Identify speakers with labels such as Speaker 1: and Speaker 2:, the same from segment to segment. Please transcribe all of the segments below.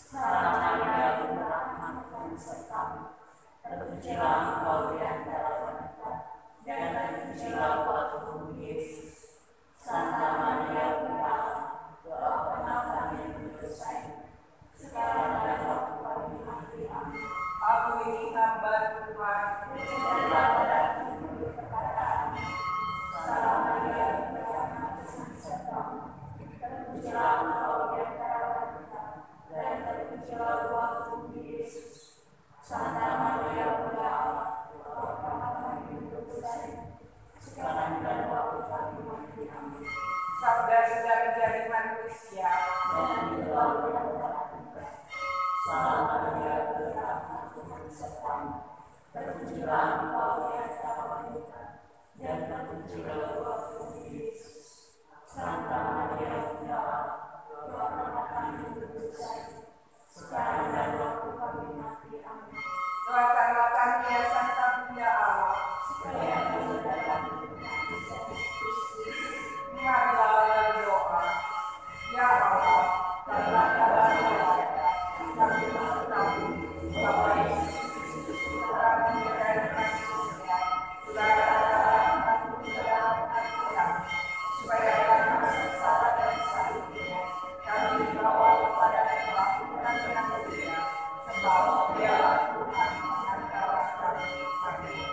Speaker 1: Salam Maria, penuh rahmat, Tuhan sertamu. Terpujilah Engkau di antara wanita, dan terpujilah buah tubuhmu Yesus. Santa Maria, Bunda Allah, doakanlah kami yang berdosa ini, sekarang dan waktu kami mati. Amin.
Speaker 2: Aku ini hamba Tuhan,
Speaker 1: berilah padaku menurut perkataanmu. Salam Maria, penuh rahmat, Tuhan sertamu. Terpujilah Engkau di antara wanita, dan terpujilah buah tubuhmu Yesus. Santa Maria, Bunda Allah, doakanlah kami yang berdosa ini, sekarang dan waktu kami mati. Amin.
Speaker 2: Sabda sudah menjadi manusia,
Speaker 1: Dan itulah yang terlakukan. Salam Maria, penuh rahmat, Tuhan sertamu. Terpujilah Engkau di antara wanita, dan terpujilah buah tubuhmu Yesus. Santa Maria, Bunda Allah, doakanlah kami yang berdosa ini, sekarang dan waktu kami mati. Amin.
Speaker 2: doakanlah kami ya Santa Bunda Allah,
Speaker 1: Supaya kami dapat menikmati janji Kristus.
Speaker 2: marilah berdoa. Ya Allah, dalam kabar wajah, kami mengetahui bahwa Yesus Kristus kami dari kasihnya, telah datang ke dalam hati kami, supaya kami sengsara dan salibnya, kami dibawa kepada kelahiran yang mulia, sebab Dialah Tuhan antara kami. Amin.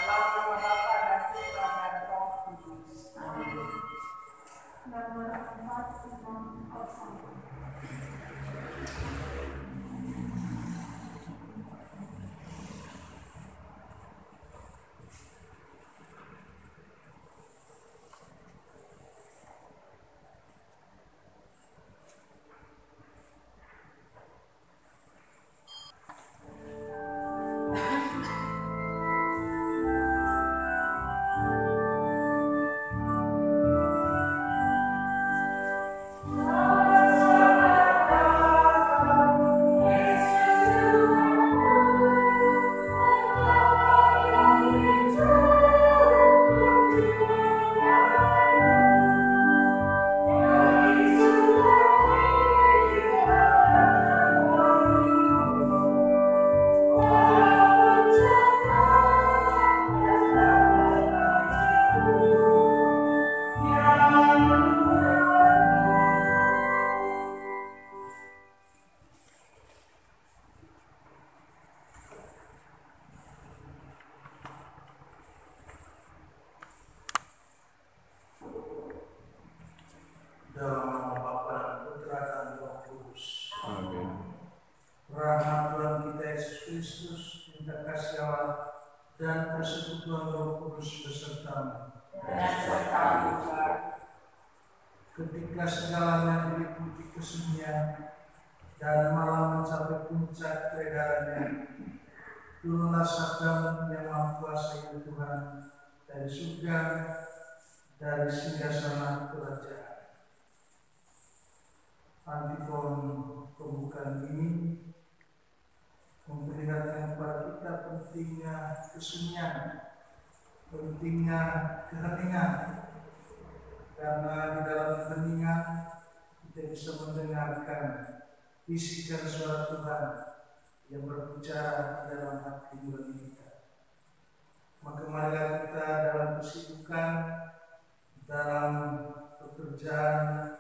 Speaker 2: Dalam nama Bapa dan Putra dan Roh Kudus.
Speaker 1: Amin. Nama Tuhan Engkau sama.
Speaker 3: Dalam nama Bapa dan Putra dan Roh Kudus.
Speaker 4: Amin.
Speaker 3: Rahmat Tuhan kita Yesus Kristus, cinta kasih Allah, dan persekutuan Roh Kudus besertamu.
Speaker 1: Dan sertamu juga.
Speaker 3: Ketika segalanya diliputi kesunyian dan malam mencapai puncak keedarannya, turunlah sabdamu yang maha kuasa itu Tuhan dari surga, dari singgasana kerajaan. Antifon pembukaan ini memperlihatkan kepada kita pentingnya kesunyian, pentingnya keheningan, karena di dalam keheningan kita bisa mendengarkan bisikan suara Tuhan yang berbicara dalam hati nurani kita. Maka marilah kita dalam kesibukan, dalam pekerjaan,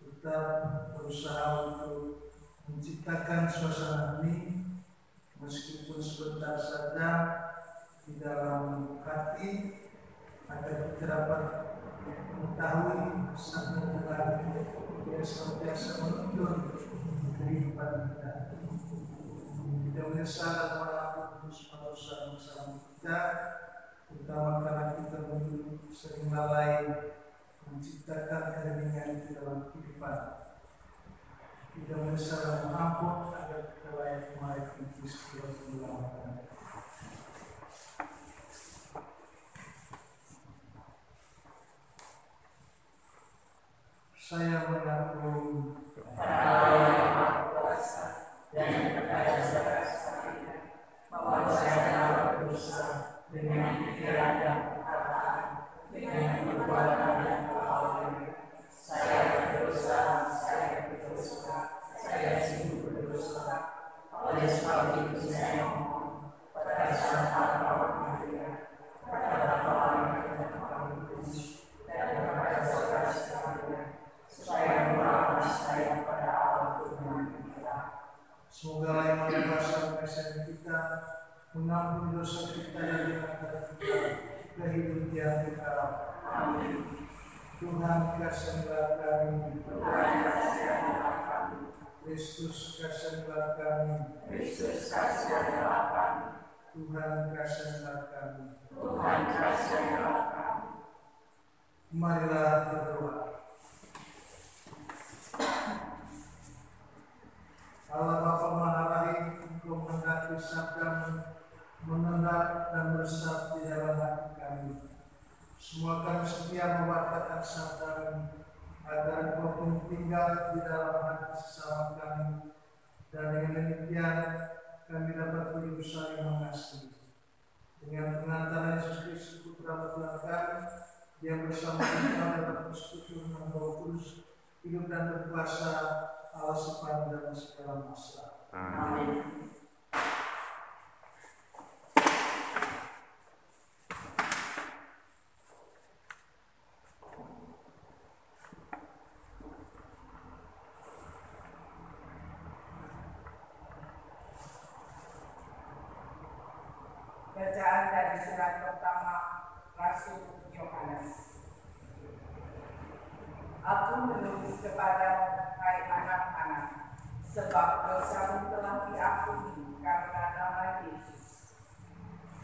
Speaker 3: tetap berusaha untuk menciptakan suasana ini, meskipun sebentar saja di dalam hati, agar kita dapat mengetahui satu Tuhan yang senantiasa menuntun kehidupan kita. Kita menyesal dan mengaku dosa-dosa kita, terutama karena kita sering lalai menciptakan keheningan di dalam kehidupan. Kita menyesal dan mengampun agar kita layak melayani Kristus dan menyelamatkan. Saya mengaku
Speaker 1: Engkau yang maha kuasa dan percaya bahwa saya telah berdosa dengan pikiran dan perkataan, dengan perbuatan dan perbuatan. Saya berdosa, saya sungguh berdosa.
Speaker 3: Semoga yang Maha Kuasa mengasihani kita, mengampuni dosa kita dan mengangkat kita ke hidup yang kekal. Amin. Tuhan kasihilah kami. Kristus kasihilah kami.
Speaker 1: Kristus kasihilah kami.
Speaker 3: Tuhan kasihilah kami.
Speaker 1: Tuhan kasihilah kami.
Speaker 3: Marilah berdoa. Allah Bapa Maha Rahim, Engkau menghendaki sabdamu mengendap dan meresap di dalam hati kami. Semua kami setia mewartakan sabdamu, agar Engkau pun tinggal di dalam hati sesama kami, dan dengan demikian kami dapat hidup saling mengasihi. Dengan pengantaran Yesus Kristus Putra Tuhan kami, yang bersama kita dapat bersekutu dengan Roh Kudus, hidup dan berkuasa Allah sepanjang segala masa.
Speaker 1: Amin.
Speaker 2: Bacaan dari surat pertama Rasul Yohanes. Aku menulis kepadamu, hai anak-anak, sebab dosamu telah diampuni karena nama Yesus.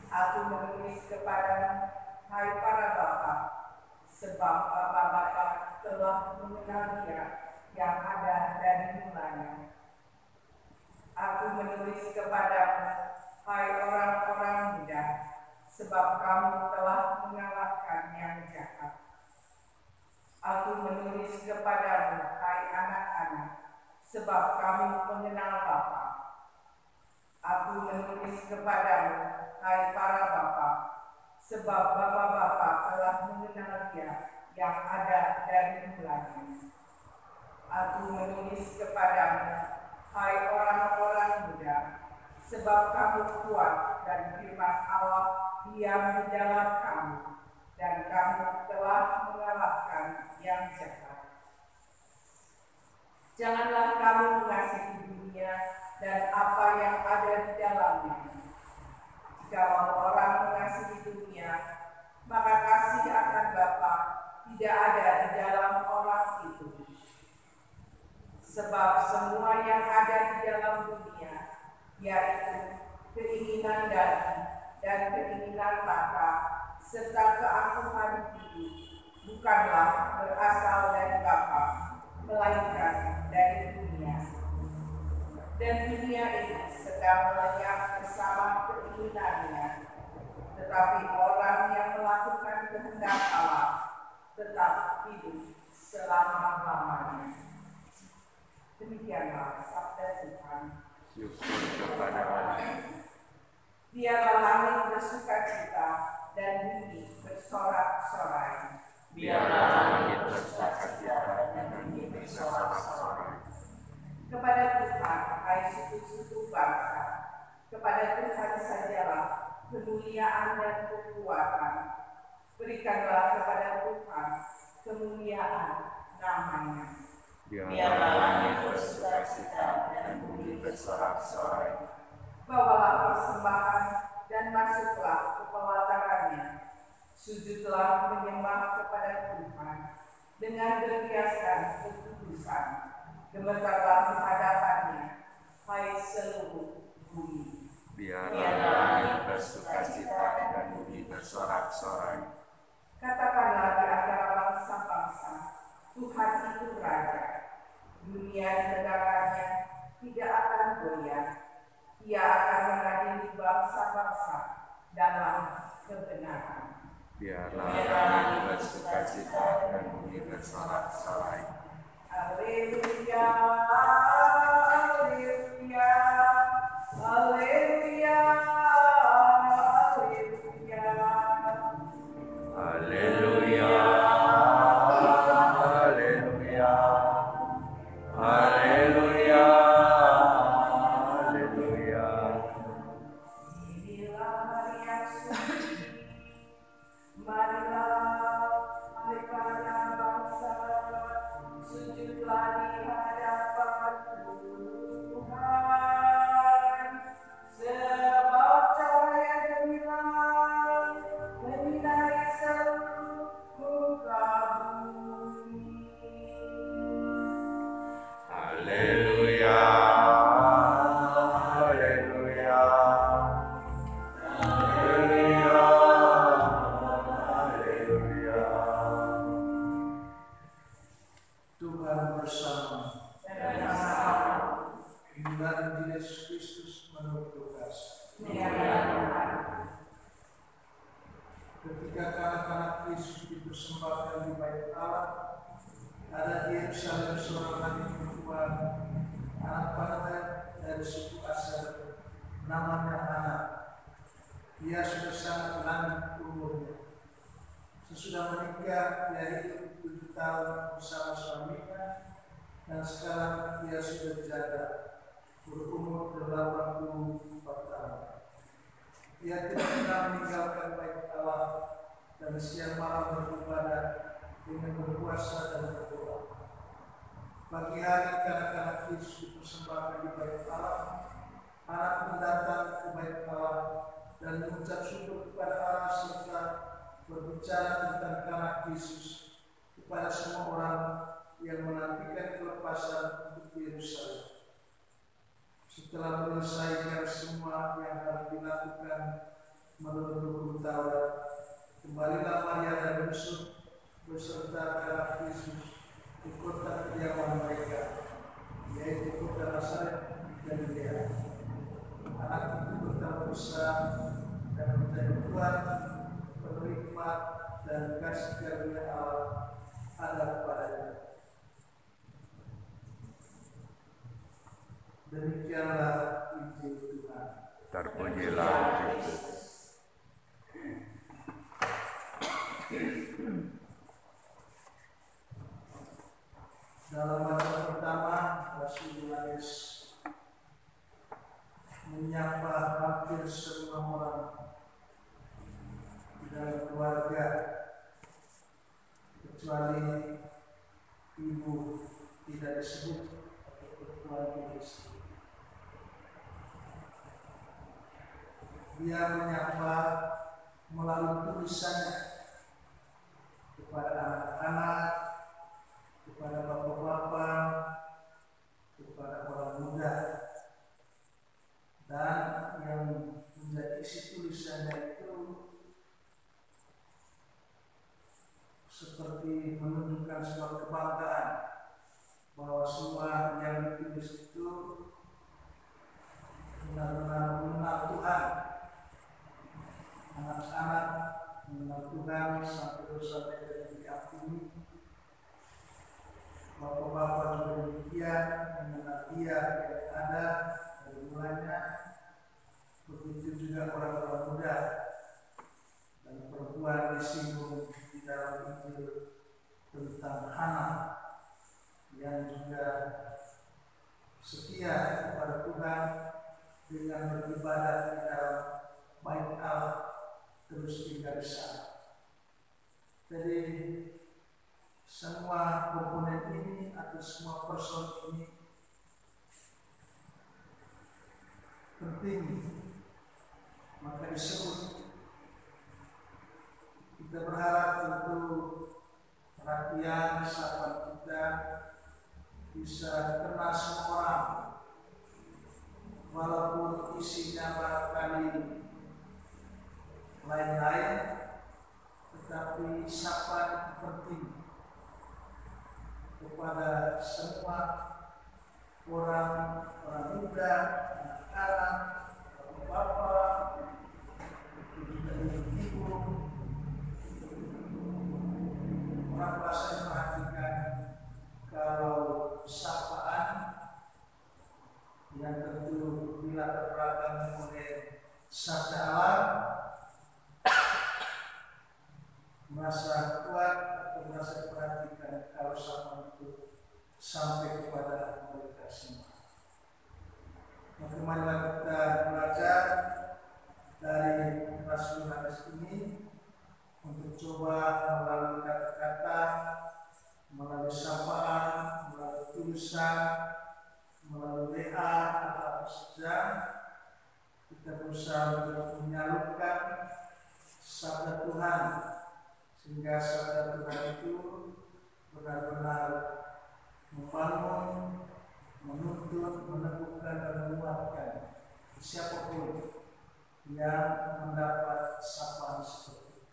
Speaker 2: Aku menulis kepadamu, hai para bapa, sebab bapa-bapa telah mengenal Dia yang ada dari mulanya. Aku menulis kepadamu, hai orang-orang muda, sebab kamu telah mengalahkan yang jahat. Aku menulis kepadamu, hai anak-anak, sebab kamu mengenal Bapa. Aku menulis kepadamu, hai para bapa, sebab bapa-bapa telah mengenal Dia yang ada dari mulanya. Aku menulis kepadamu, hai orang-orang muda, sebab kamu kuat dan firman Allah diam di dalam kamu, dan kamu telah mengalahkan yang jahat. Janganlah kamu mengasihi dunia dan apa yang ada di dalamnya. Jika orang mengasihi dunia, maka kasih akan Bapa tidak ada di dalam orang itu. Sebab semua yang ada di dalam dunia, yaitu keinginan daging dan keinginan mata, serta keangkuhan hidup, bukanlah berasal dari Bapa, melainkan dari dunia. Dan dunia ini sedang melenyap bersama keinginannya, tetapi orang yang melakukan kehendak Allah tetap hidup selama-lamanya. Demikianlah sabda Tuhan.
Speaker 1: Syukur kepada Allah.
Speaker 2: Biarlah langit bersukacita dan bumi bersorak-sorai.
Speaker 1: Biarlah langit bersukacita dan bumi bersorak-sorai.
Speaker 2: Kepada Tuhan, hai suku-suku bangsa, kepada Tuhan sajalah kemuliaan dan kekuatan. Berikanlah kepada Tuhan kemuliaan namanya.
Speaker 1: Biarlah langit bersukacita dan bumi bersorak-sorai.
Speaker 2: Bawalah persembahan dan masuklah ke pelatarannya. Sujudlah menyembah kepada Tuhan dengan berhiaskan kekudusan. Gemetarlah di hadapannya, hai seluruh bumi.
Speaker 1: Biarlah langit bersukacita dan bumi bersorak-sorai.
Speaker 2: Katakanlah di antara bangsa-bangsa, Tuhan itu Raja. Dunia ditegakkannya tidak akan goyah. Ia akan mengadili bangsa-bangsa dalam kebenaran.
Speaker 1: Biarlah langit bersukacita dan bumi bersorak-sorai.
Speaker 2: Haleluya, haleluya, haleluya, haleluya.
Speaker 1: Haleluya, haleluya, haleluya, haleluya.
Speaker 2: Inilah hari yang suci, marilah mereka bangsa, sujudlah di
Speaker 3: dipersembahkan di bait Allah. Ada di Yerusalem seorang anak perempuan, anak panah dari suku Aser, namanya Hana. Dia sudah sangat lanjut umurnya. Sesudah menikah, dia hidup 7 tahun bersama suaminya, dan sekarang dia sudah janda, berumur 84 tahun. Dia tidak pernah meninggalkan bait Allah dan siang malam beribadah dengan berpuasa dan berdoa. Pagi hari kanak-kanak Yesus dipersembahkan di bait Allah. Anak mendatang ke bait Allah dan mengucap syukur kepada Allah serta berbicara tentang kanak Yesus kepada semua orang yang menantikan kelepasan untuk Yerusalem. Setelah menyelesaikan semua yang harus dilakukan menurut hukum Taurat, kembalilah Maria dan Yusuf beserta kanak Yesus ke kota kediaman mereka, yaitu kota Nazaret di Galilea. Anak itu bertambah besar dan menjadi kuat, berhikmat, dan kasih karunia Allah ada kepadanya. Demikianlah Injil Tuhan.
Speaker 4: Terpujilah Kristus.
Speaker 3: Dalam bacaan pertama, Rasul Yohanes menyapa hampir semua orang di dalam keluarga, kecuali ibu tidak disebut atau keluarga istri. Dia menyapa melalui tulisannya kepada anak-anak, kepada bapak-bapak, kepada orang muda, dan yang menjadi isi tulisannya itu seperti menunjukkan sebuah kebanggaan bahwa semua yang ditulis itu benar-benar mengenal Tuhan. Anak-anak mengenal Tuhan sampai dosa mereka diampuni. Bapak-bapak juga demikian, mengenal Dia yang ada dari mulanya. Begitu juga orang-orang muda dan perempuan disinggung di dalam Injil tentang Hana yang juga setia kepada Tuhan dengan beribadah di dalam bait Allah, terus tinggal di sana. Jadi semua komponen ini atau semua person ini penting, maka disebut. Kita berharap tentu perhatian sahabat kita bisa kena semua orang, walaupun isinya barangkali lain-lain, tetapi sapa penting kepada semua orang muda, anak-anak, bapak-bapak, juga ibu-ibu, orang bahasa perhatikan kalau sapaan yang tentu bila terberatan oleh sabda Allah merasa kuat atau merasa perhatikan kalau sapaan itu sampai kepada mereka semua. Maka marilah kita belajar dari Rasul Yohanes ini untuk coba melalui kata-kata, melalui sapaan, melalui tulisan, melalui WA atau apa saja, kita berusaha untuk menyalurkan sabda Tuhan sehingga sabda Tuhan itu benar-benar membangun, menuntut, meneguhkan, dan menguatkan siapapun yang mendapat sapaan seperti itu.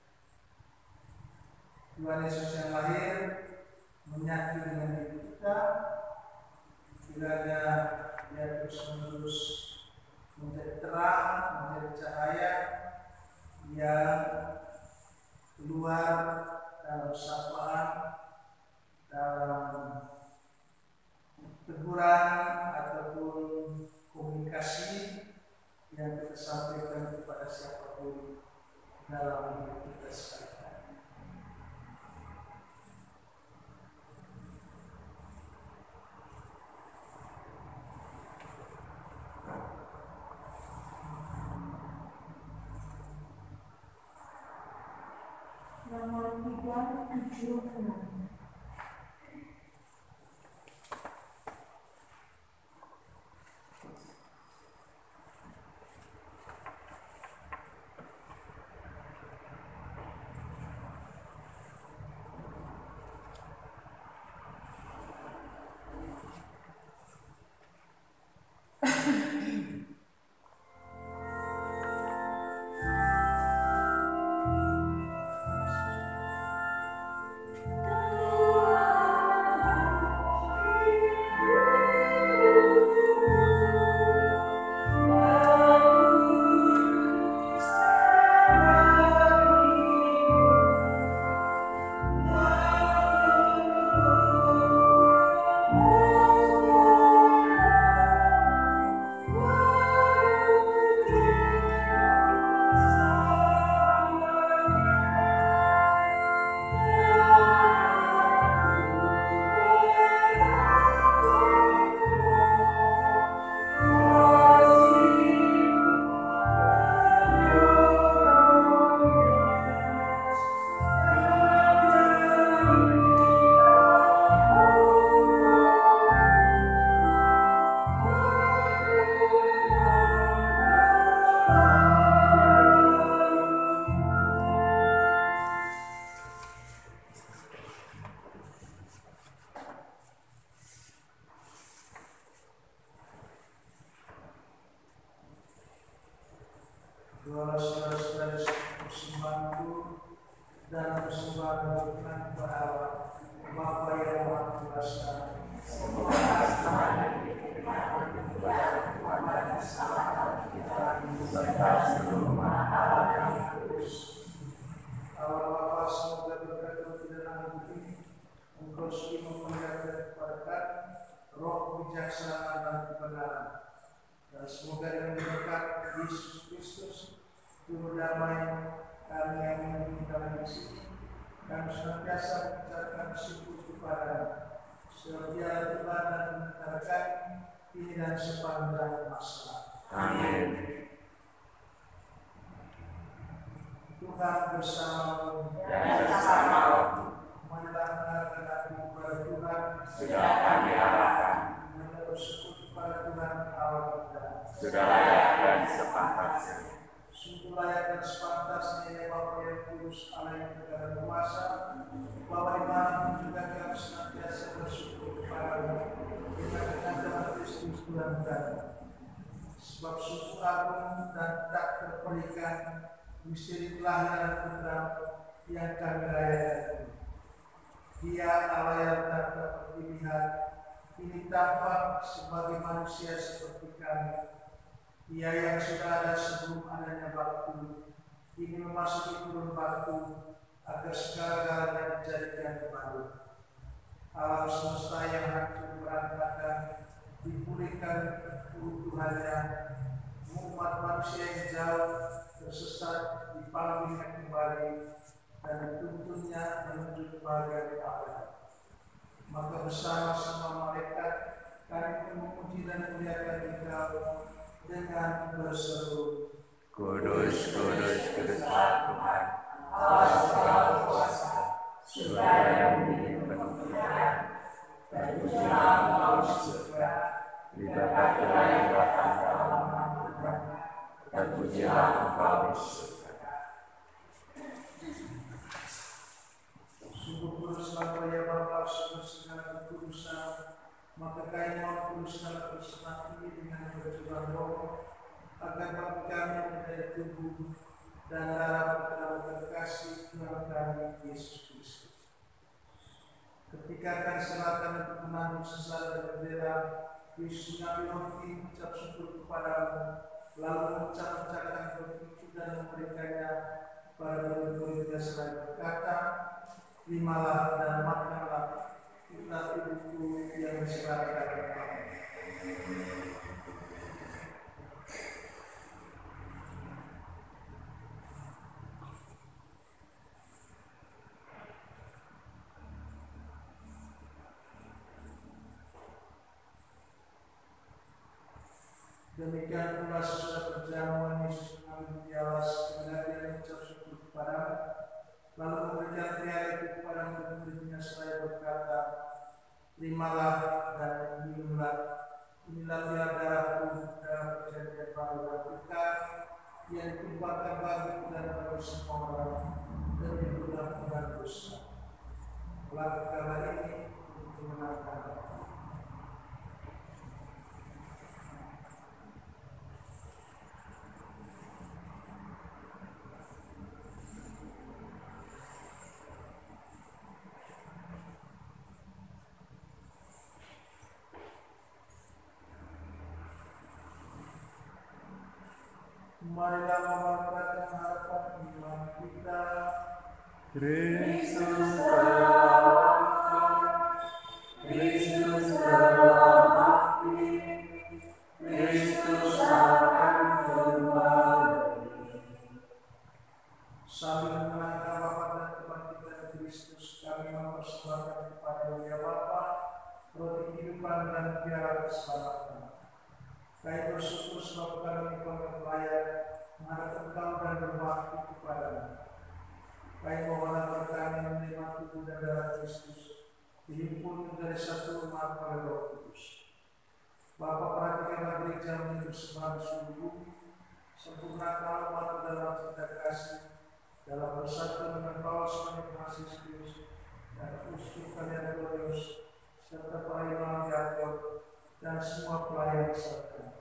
Speaker 3: Tuhan Yesus yang lahir menyatu dengan hidup kita, kiranya Dia terus-menerus menjadi terang, menjadi cahaya yang keluar dalam tuturan ataupun komunikasi yang kita sampaikan kepada siapapun dalam hidup kita sekalian.
Speaker 1: Nomor 376. Doa saudara-saudara persembahanku dan persembahan Tuhan kepada Allah Bapa yang Maha Kuasa. Allah Bapa, semoga berkat dan anugerah Engkau sudi memberikan kepada roh kebijaksanaan dan kebenaran. Dan semoga dengan berkat Yesus Kristus, Juru damai kami yang menemui dalam isi, kami senantiasa mengucapkan syukur kepada setiap Tuhan dan menyerahkan ini dan sepanjang masa.
Speaker 4: Amin.
Speaker 3: Tuhan bersamamu
Speaker 4: Dan bersamamu
Speaker 3: marilah mendengarkan aku kepada Tuhan,
Speaker 4: sudah kami arahkan,
Speaker 3: marilah bersyukur kepada Tuhan Allah kita.
Speaker 4: sudah layak dan sepantasnya.
Speaker 3: Sungguh layak dan sepantasnya ya Bapa yang kudus Allah yang segala kuasa, bahwa dimanapun juga kami senantiasa bersyukur kepada-Mu dengan dalam Kristus Tuhan kami. Sebab sungguh agung dan tak terperikan misteri kelahiran Putra yang kami rayakan. Dia Allah yang tak dapat dilihat, ini tampak sebagai manusia seperti kami. Ia yang sudah ada sebelum adanya waktu, ini memasuki kurun waktu agar segala-galanya dijadikan baru. Alam semesta yang hancur berantakan dipulihkan keutuhannya. Umat manusia yang jauh tersesat dipanggilnya kembali dan dituntunnya menuju kebahagiaan Allah. Maka bersama-sama malaikat kami memuji dan memuliakan Engkau dengan berseru,
Speaker 4: Kudus, kudus, kudus Tuhan, Allah segala kuasa, surga dan bumi penuh kemuliaan. Terpujilah Engkau di surga, diberkatilah yang datang dalam nama Tuhan. Terpujilah Engkau di surga.
Speaker 3: sungguh kuduslah Kau ya Bapa, sungguh segala kekudusan, maka Kau mau kudus segala kesucian ini dengan berjuang roh, agar bagi kami menjadi tubuh dan darah Putra terkasih Tuhan kami Yesus Kristus. Ketika akan serahkan untuk menanggung sesal dan berbeda, Yesus mengambil roti, mengucap syukur kepada-Mu, lalu mengucapkan roti itu dan memberikannya kepada murid-muridnya seraya berkata, terimalah dan makanlah, inilah tubuhku yang diserahkan. Demikian pula sesudah perjamuan Yesus mengambil piala setelah dia mengucap syukur kepadamu, lalu memberikan piala itu kepada murid-muridnya seraya berkata, terimalah dan minumlah, inilah dia darahku, darah perjanjian baru dan kekal yang ditumpahkan bagimu dan bagi semua orang, dan dipergunakan dosa. Lakukanlah ini untuk menyenangkan Allah. Marilah membangkitkan harapan iman kita.
Speaker 4: Kristus telah bangkit, Kristus telah bangkit, Kristus akan kembali.
Speaker 3: Sambil mengenangkan wafat dan kebangkitan Kristus, kami mempersembahkan kepada Dia Bapa roti kehidupan dan piala keselamatan. Kami bersyukur sebab kami berlayak menghadap Engkau dan berbakti kepadamu. Kami mohon agar kami menerima tubuh dan darah Kristus, dihimpun menjadi satu umat oleh Roh Kudus. Bapa, perhatikanlah gereja menjadi persembahan sungguh, sempurnakanlah umat dalam cinta kasih, dalam bersatu dengan Paulus dan Fransiskus dan uskup kalian Glorius, serta para imam Yakub dan semua pelayan serta.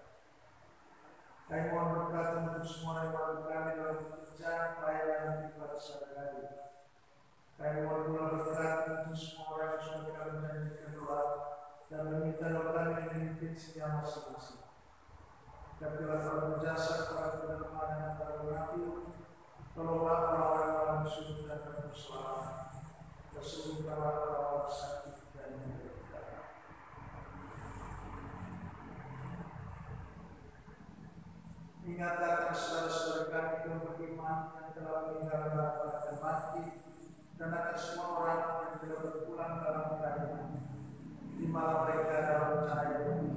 Speaker 3: Kami mohon berkat untuk semua yang membantu kami dalam pekerjaan pelayanan di pada sehari-hari. Kami mohon pula berkat untuk semua orang yang sudah kami menyanyikan doa dan meminta doa kami memimpin setiap masing-masing. Katilah para berjasa, para penerima dan para penghati, tolonglah orang-orang dalam sudut dan persoalan, tersembuhkanlah orang-orang sakit dan menderita. Ingatlah saudara-saudara kami yang beriman yang telah meninggal dan mati, dan akan semua orang yang telah berpulang dalam keadaan terimalah mereka dalam cahaya bumi.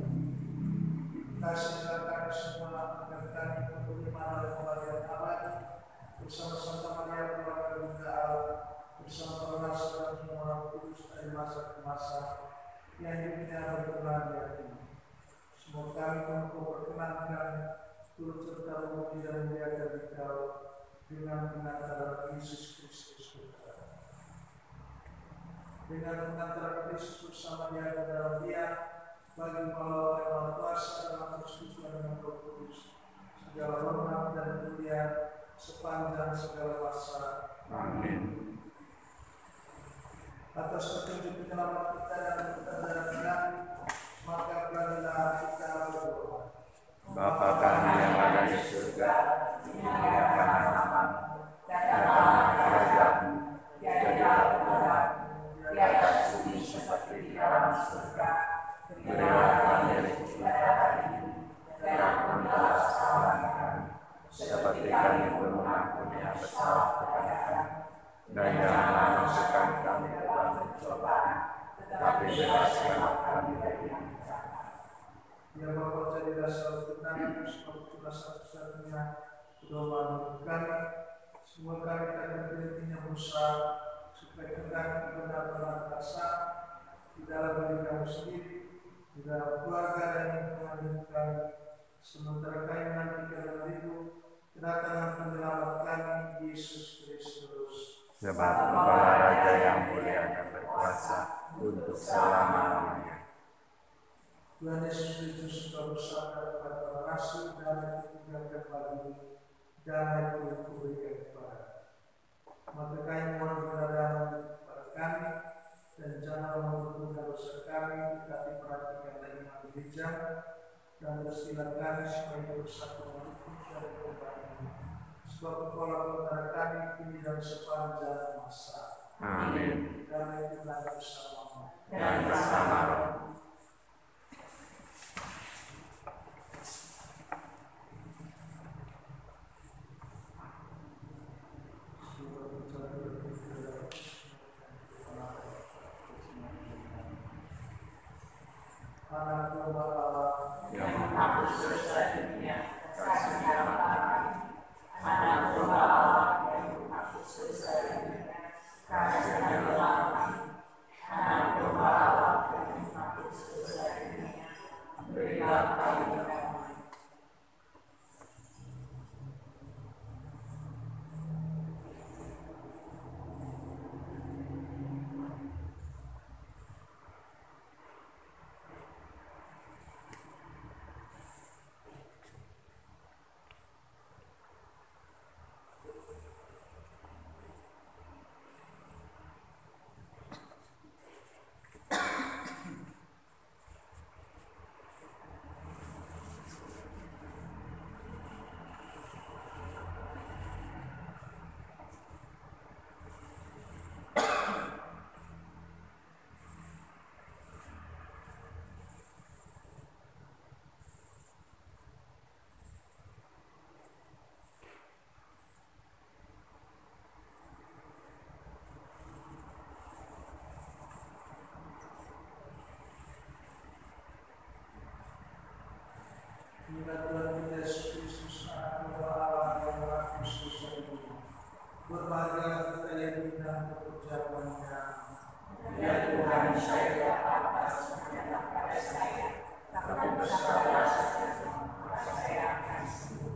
Speaker 3: Kasihlah kami semua agar kami beriman oleh pemberian abadi bersama Santa Maria keluarga Bunda Allah, bersama para rasul dan semua orang kudus dari masa ke masa yang hidupnya berkenan di hatimu. Semoga kami mampu perkenankan turut serta memuji dan memuliakan Engkau dengan pengantaran Yesus Kristus Putra. Dengan pengantaran Kristus bersama Dia dan dalam Dia, bagi Allah yang Maha Kuasa dalam persekutuan dengan Roh Kudus, segala hormat dan kemuliaan sepanjang segala masa.
Speaker 4: Amin.
Speaker 3: Atas petunjuk penyelamat kita dan kebenaran kami, maka beranilah kita berdoa.
Speaker 4: Bapa kami yang ada di surga, dimuliakanlah namamu, datanglah kerajaan-Mu, jadilah kehendakmu di atas bumi seperti di dalam surga. Berilah kami rezeki kita hari ini, dan ampunilah kesalahan kami, seperti kami pun mengampuni yang bersalah kepada kami. Dan janganlah masukkan kami ke dalam pencobaan, tetapi bebaskanlah kami dari yang jahat.
Speaker 3: Ya Bapa, jadilah selalu tenang, sebab itulah satu-satunya pedoman kami. Semua kami tak berhentinya berusaha supaya kita benar-benar terasa di dalam diri kami sendiri, di dalam keluarga dan lingkungan hidup kami. Sementara kami menantikan rindu kedatangan penyelamat kami, Yesus Kristus.
Speaker 4: Sebab Engkaulah Raja yang mulia dan berkuasa untuk selama-lamanya.
Speaker 3: Tuhan Yesus Kristus sudah bersabda kepada para rasul, damai kutinggalkan bagimu, damai kuberikan kepadamu. Maka kami mohon kepada kami, dan janganlah mengampuni dosa kami, tetapi perhatikanlah iman gereja, dan bersilah kami supaya bersatu mendukung dan berbagi. Sebab Engkaulah antara kami kini dan sepanjang masa.
Speaker 4: Amin.
Speaker 3: Damai Tuhan bersamamu.
Speaker 4: Dan bersama roh.
Speaker 3: Anak Allah
Speaker 4: Yang
Speaker 1: menghapus dosa dunia, kasih Allah. Anak domba Allah yang menghapus dosa dunia, kasih Allah. Anak domba Allah yang menghapus dosa dunia, berilah kami damai.
Speaker 3: Hingga Tuhan kita Yesus Kristus anak Allah yang menghapus dosa dunia. Berbahagialah kita yang bintang pekerjaannya.
Speaker 1: Ya Tuhan, saya dapat berserah pada saya, tapi bersalah saya akan sembuh.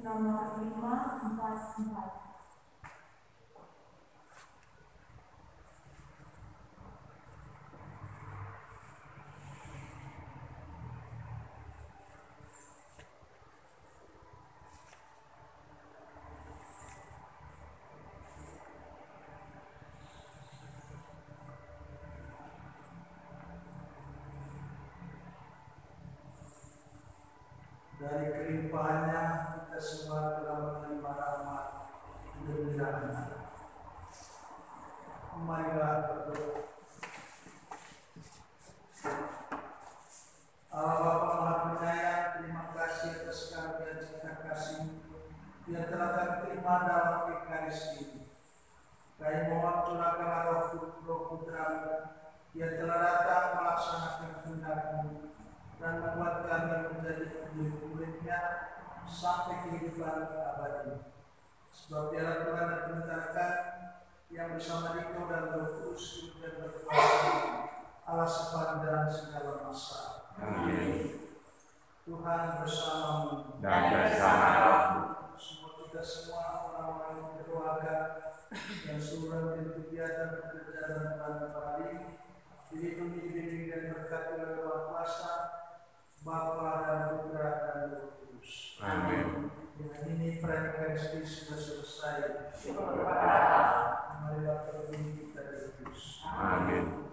Speaker 5: Nomor 544.
Speaker 3: Dari kelimpahannya kita semua telah menerima rahmat demikian. Marilah berdoa. Allah Bapa Maha Penyayang, terima kasih atas karunia cinta kasih yang telah kami terima dalam Ekaristi. Kami mohon curahkanlah Roh Putra-Mu yang telah datang melaksanakan kehendak-Mu dan membuat kami menjadi murid-murid-Nya sampai kehidupan abadi. Sebab Dialah Tuhan dan Penentarakan yang bersama Dikau dan Roh Kudus dan berkuasa Allah sepanjang segala masa.
Speaker 4: Amin.
Speaker 3: Tuhan bersamamu
Speaker 4: Dan bersama rohmu.
Speaker 3: Semua kita semua orang-orang yang berkeluarga yang suruh dan kegiatan pekerjaan dan hari dilindungi, dibimbing dan berkati oleh Tuhan Kuasa Bapa dan Putra dan Roh Kudus.
Speaker 4: Amin.
Speaker 3: Dengan ini Ekaristi sudah selesai. Marilah pergi kita Yesus.
Speaker 4: Amin.